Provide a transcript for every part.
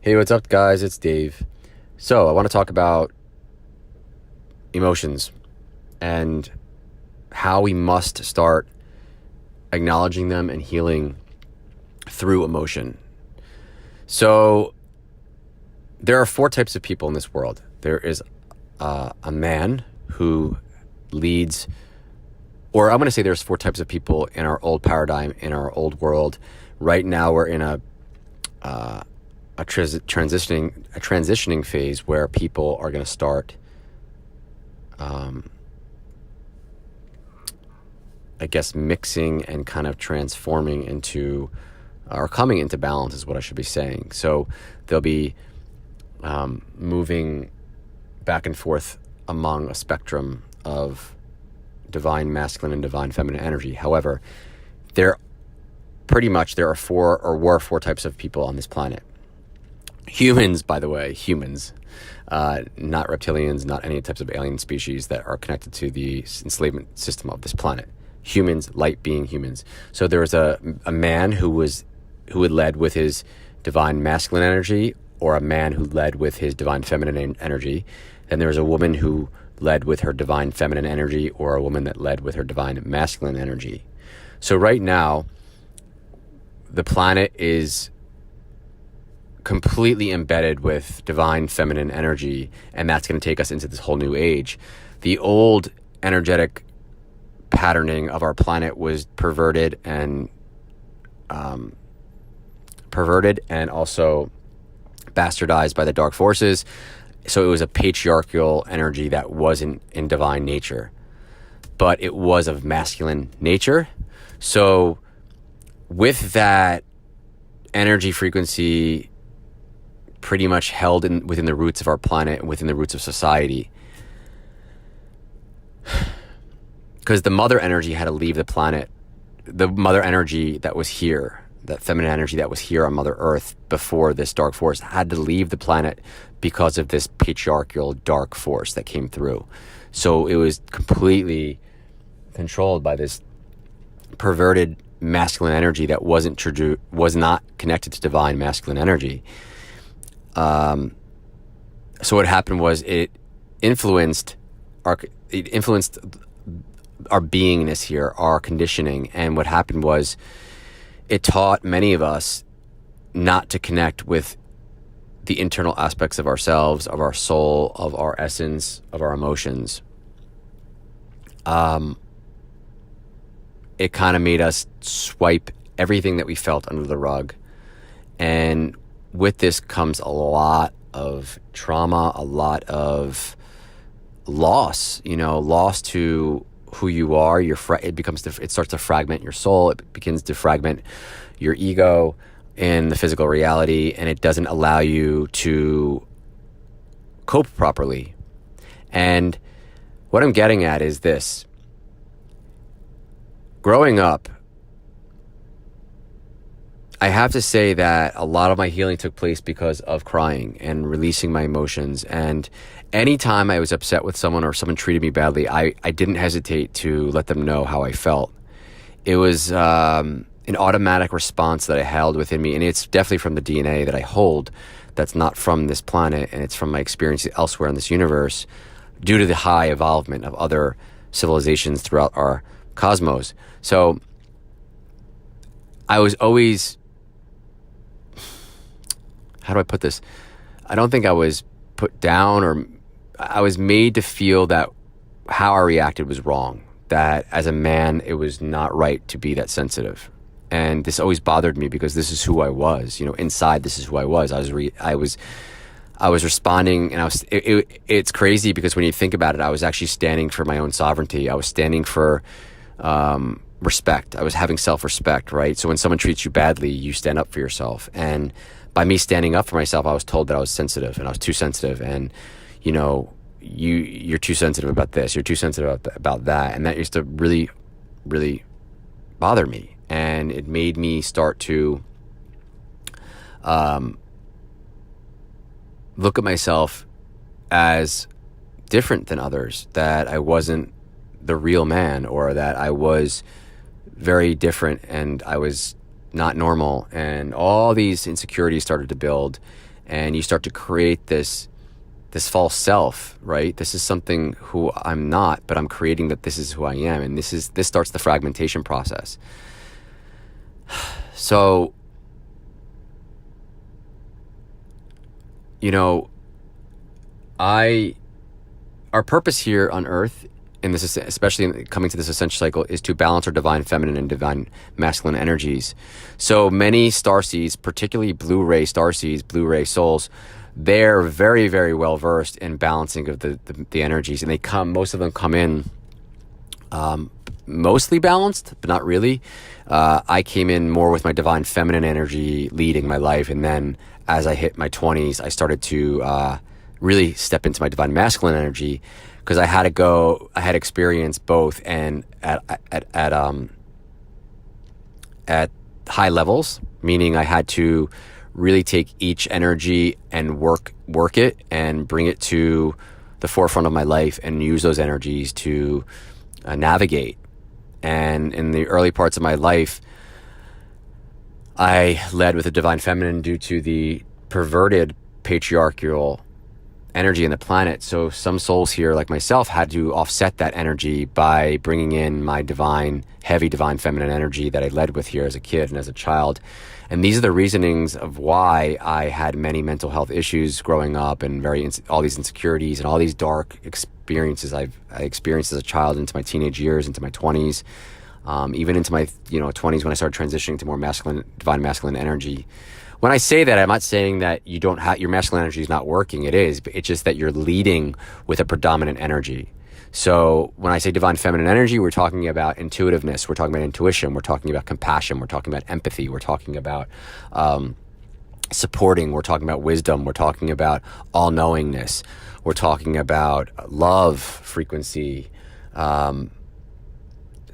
Hey, what's up, guys? It's Dave. So, I want to talk about emotions and how we must start acknowledging them and healing through emotion. So, there are four types of people in this world. There is a man who leads, or I'm going to say there's four types of people in our old paradigm, in our old world. Right now, we're in a transitioning phase where people are going to start, mixing and kind of transforming into, or coming into balance is what I should be saying. So they'll be moving back and forth among a spectrum of divine masculine and divine feminine energy. However, there are four types of people on this planet. Humans, by the way, not reptilians, not any types of alien species that are connected to the enslavement system of this planet. Humans, light being humans. So there was a man who had led with his divine masculine energy, or a man who led with his divine feminine energy. Then there was a woman who led with her divine feminine energy, or a woman that led with her divine masculine energy. So right now, the planet is completely embedded with divine feminine energy, and that's going to take us into this whole new age. The old energetic patterning of our planet was perverted and also bastardized by the dark forces. So it was a patriarchal energy that wasn't in divine nature, but it was of masculine nature. So with that energy frequency pretty much held within the roots of our planet and within the roots of society, because the mother energy had to leave the planet. The mother energy that was here, that feminine energy that was here on Mother Earth before this dark force, had to leave the planet because of this patriarchal dark force that came through. So it was completely controlled by this perverted masculine energy that was not connected to divine masculine energy. So what happened was it influenced our beingness here, our conditioning. And what happened was it taught many of us not to connect with the internal aspects of ourselves, of our soul, of our essence, of our emotions. It kind of made us swipe everything that we felt under the rug. And with this comes a lot of trauma, a lot of loss, loss to who you are. It starts to fragment your soul. It begins to fragment your ego and the physical reality, and it doesn't allow you to cope properly. And what I'm getting at is this. Growing up, I have to say that a lot of my healing took place because of crying and releasing my emotions. And anytime I was upset with someone or someone treated me badly, I didn't hesitate to let them know how I felt. It was an automatic response that I held within me. And it's definitely from the DNA that I hold that's not from this planet. And it's from my experiences elsewhere in this universe due to the high evolvement of other civilizations throughout our cosmos. So I was always... how do I put this? I don't think I was put down, or I was made to feel that how I reacted was wrong. That as a man, it was not right to be that sensitive. And this always bothered me because this is who I was. Inside, this is who I was. I was responding, and it's crazy because when you think about it, I was actually standing for my own sovereignty. I was standing for respect. I was having self-respect, right? So when someone treats you badly, you stand up for yourself. And by me standing up for myself, I was told that I was sensitive and I was too sensitive. And, you're too sensitive about this. You're too sensitive about that. And that used to really, really bother me. And it made me start to look at myself as different than others, that I wasn't the real man, or that I was very different and I was not normal, and all these insecurities started to build. and you start to create this false self, right? This is something who I'm not, but I'm creating that this is who I am, and this starts the fragmentation process. So, you know, our purpose here on Earth, in this, especially coming to this essential cycle, is to balance our divine feminine and divine masculine energies. So many starseeds, particularly blue-ray starseeds, blue-ray souls, they're very, very well versed in balancing of the energies, and most of them come in mostly balanced, but not really. I came in more with my divine feminine energy leading my life, and then as I hit my 20s, I started to really step into my divine masculine energy, because I had experienced both, and at high levels, meaning I had to really take each energy and work it and bring it to the forefront of my life and use those energies to navigate. And in the early parts of my life, I led with the divine feminine due to the perverted patriarchal energy in the planet. So some souls here, like myself, had to offset that energy by bringing in my heavy divine feminine energy that I led with here as a kid and as a child. And these are the reasonings of why I had many mental health issues growing up, and all these insecurities and all these dark experiences I experienced as a child into my teenage years, into my 20s, even into my 20s when I started transitioning to more divine masculine energy. When I say that, I'm not saying that your masculine energy is not working. It is, but it's just that you're leading with a predominant energy. So when I say divine feminine energy, we're talking about intuitiveness, we're talking about intuition, we're talking about compassion, we're talking about empathy, we're talking about supporting, we're talking about wisdom, we're talking about all-knowingness, we're talking about love frequency.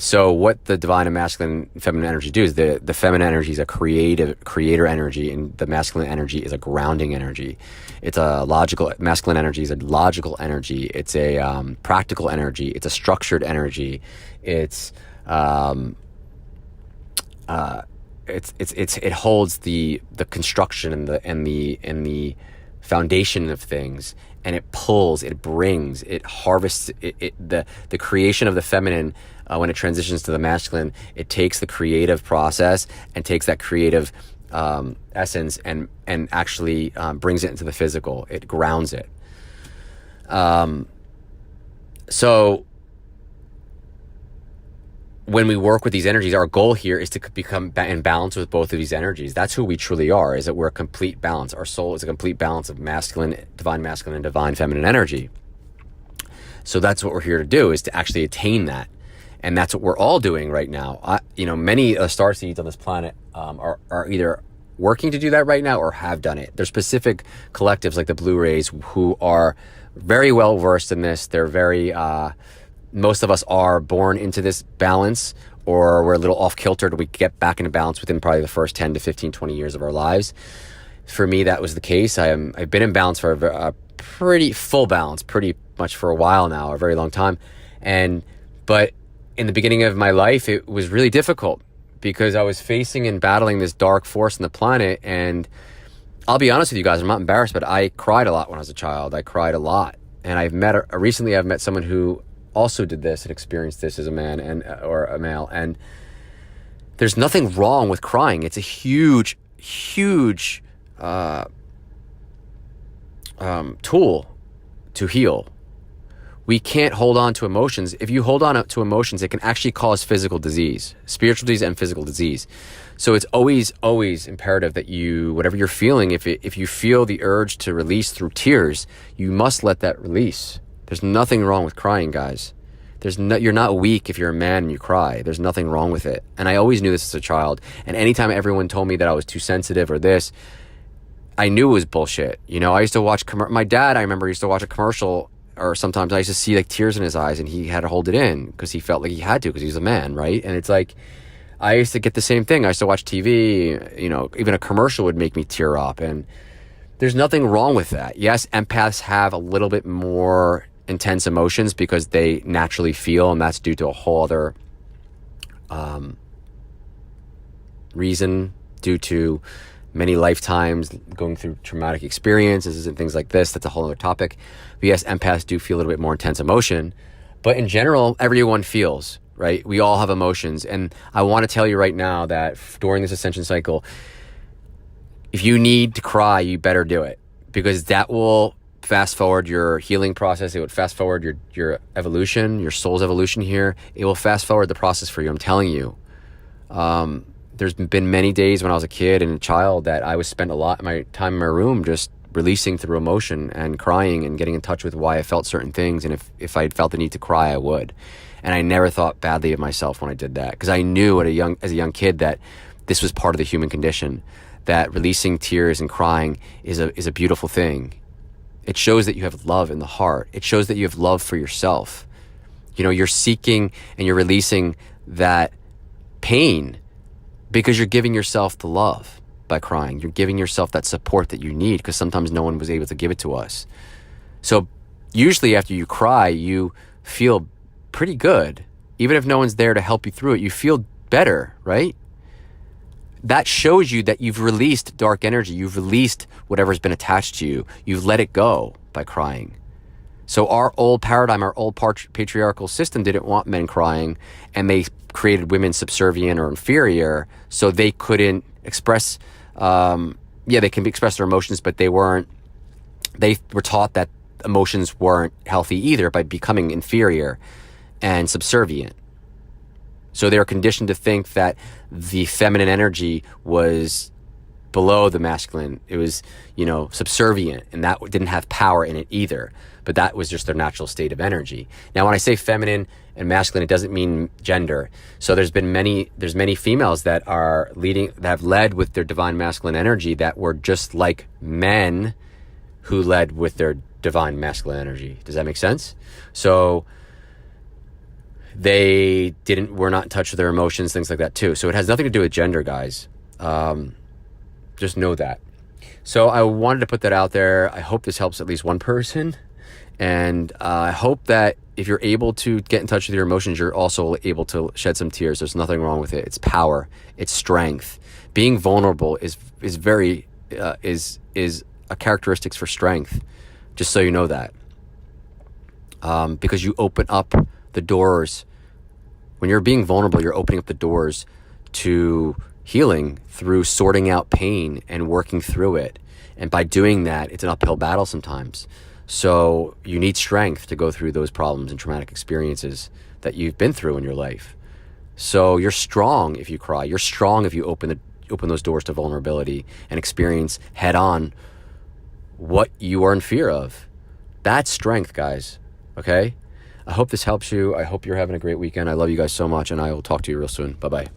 So what the divine and masculine and feminine energy do is the feminine energy is a creator energy, and the masculine energy is a grounding energy. Masculine energy is a logical energy. It's a practical energy. It's a structured energy. It holds the construction and the foundation of things, and it pulls, it brings, it harvests the creation of the feminine. When it transitions to the masculine, it takes the creative process and takes that creative essence and actually brings it into the physical. It grounds it. So when we work with these energies, our goal here is to become in balance with both of these energies. That's who we truly are, is that we're a complete balance. Our soul is a complete balance of divine masculine and divine feminine energy. So that's what we're here to do, is to actually attain that. And that's what we're all doing right now. Many star seeds on this planet are either working to do that right now or have done it. There's specific collectives like the Blu-rays who are very well versed in this. They're most of us are born into this balance, or we're a little off kilter. We get back into balance within probably the first 10 to 15, 20 years of our lives. For me, that was the case. I've been in balance for a pretty full balance, pretty much for a while now, a very long time. But in the beginning of my life, it was really difficult because I was facing and battling this dark force in the planet. And I'll be honest with you guys, I'm not embarrassed, but I cried a lot when I was a child. I cried a lot. And recently I've met someone who also did this and experienced this as a man or a male. And there's nothing wrong with crying. It's a huge, huge tool to heal. We can't hold on to emotions. If you hold on to emotions, it can actually cause physical disease, spiritual disease and physical disease. So it's always, always imperative that whatever you're feeling, if you feel the urge to release through tears, you must let that release. There's nothing wrong with crying, guys. You're not weak if you're a man and you cry. There's nothing wrong with it. And I always knew this as a child. And anytime everyone told me that I was too sensitive or this, I knew it was bullshit. I used to watch, my dad, I remember, used to watch a commercial, or sometimes I used to see like tears in his eyes, and he had to hold it in because he felt like he had to, because he was a man, right? And it's like, I used to get the same thing. I used to watch TV, even a commercial would make me tear up, and there's nothing wrong with that. Yes, empaths have a little bit more intense emotions because they naturally feel, and that's due to a whole other reason, due to many lifetimes going through traumatic experiences and things like this. That's a whole other topic. But yes, empaths do feel a little bit more intense emotion. But in general, everyone feels, right? We all have emotions. And I want to tell you right now that during this ascension cycle, if you need to cry, you better do it, because that will fast forward your healing process. It would fast forward your evolution, your soul's evolution here. It will fast forward the process for you. I'm telling you. There's been many days when I was a kid and a child that I was spent a lot of my time in my room just releasing through emotion and crying and getting in touch with why I felt certain things. And if I felt the need to cry, I would. And I never thought badly of myself when I did that, because I knew as a young kid that this was part of the human condition, that releasing tears and crying is a beautiful thing. It shows that you have love in the heart. It shows that you have love for yourself. You know, you're seeking and you're releasing that pain because you're giving yourself the love by crying. You're giving yourself that support that you need, because sometimes no one was able to give it to us. So usually after you cry, you feel pretty good. Even if no one's there to help you through it, you feel better, right? That shows you that you've released dark energy. You've released whatever's been attached to you. You've let it go by crying. So our old paradigm, our old patriarchal system didn't want men crying, and they created women subservient or inferior so they couldn't express, they can express their emotions, but they were taught that emotions weren't healthy either by becoming inferior and subservient. So they're conditioned to think that the feminine energy was below the masculine. It was, subservient, and that didn't have power in it either. But that was just their natural state of energy. Now, when I say feminine and masculine, it doesn't mean gender. So there's many females that have led with their divine masculine energy that were just like men who led with their divine masculine energy. Does that make sense? So they were not in touch with their emotions, things like that too. So it has nothing to do with gender, guys. Just know that. So I wanted to put that out there. I hope this helps at least one person. And I hope that if you're able to get in touch with your emotions, you're also able to shed some tears. There's nothing wrong with it. It's power. It's strength. Being vulnerable is a characteristics for strength. Just so you know that. Because you open up the doors. When you're being vulnerable, you're opening up the doors to healing through sorting out pain and working through it. And by doing that, it's an uphill battle sometimes. So you need strength to go through those problems and traumatic experiences that you've been through in your life. So you're strong if you cry. You're strong if you open those doors to vulnerability and experience head on what you are in fear of. That's strength, guys. Okay? I hope this helps you. I hope you're having a great weekend. I love you guys so much, and I will talk to you real soon. Bye-bye.